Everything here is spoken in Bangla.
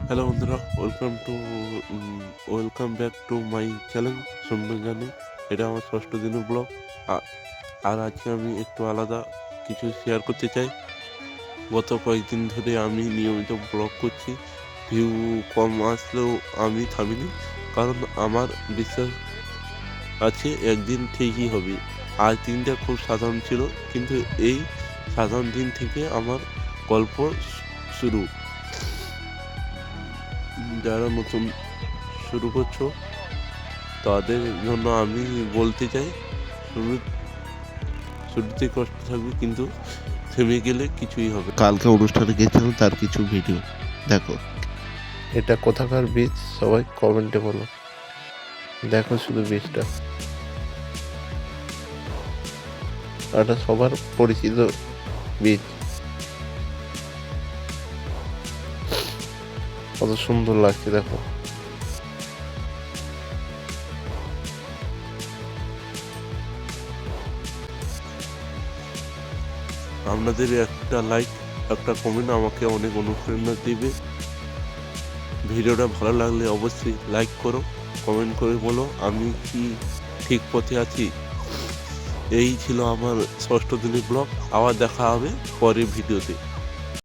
হ্যালো বন্ধুরা, welcome back to my channel সুন্দর জানি। এটা আমার ষষ্ঠ দিনের ব্লগ। আর আজকে আমি একটু আলাদা কিছু শেয়ার করতে চাই। গত কয়েকদিন ধরে আমি নিয়মিত ব্লগ করছি। ভিউ কম আসলেও আমি থামিনি, কারণ আমার বিশ্বাস আছে একদিন ঠিকই হবে। আজ দিনটা খুব সাধারণ ছিল, কিন্তু এই সাধারণ দিন থেকে আমার গল্প শুরু। যারা নতুন শুরু করছো তাদের জন্য আমি বলতে চাই, শুরু শুরুতে কষ্ট থাকবে, কিন্তু থেমে গেলে কিছুই হবে। কালকে অনুষ্ঠানে গেছিলাম, তার কিছু ভিডিও দেখো। এটা কোথাকার বীজ সবাই কমেন্টে বলো। দেখো শুধু বীজটা, এটা সবার পরিচিত বীজ। কত সুন্দর লাগছে দেখো। আপনাদের একটা লাইক, একটা কমেন্ট আমাকে অনেক অনুপ্রেরণা দিবে। ভিডিওটা ভালো লাগলে অবশ্যই লাইক করো, কমেন্ট করে বলো আমি কি ঠিক পথে আছি। এই ছিল আমার ষষ্ঠ দিনের ব্লগ। আবার দেখা হবে পরের ভিডিওতে।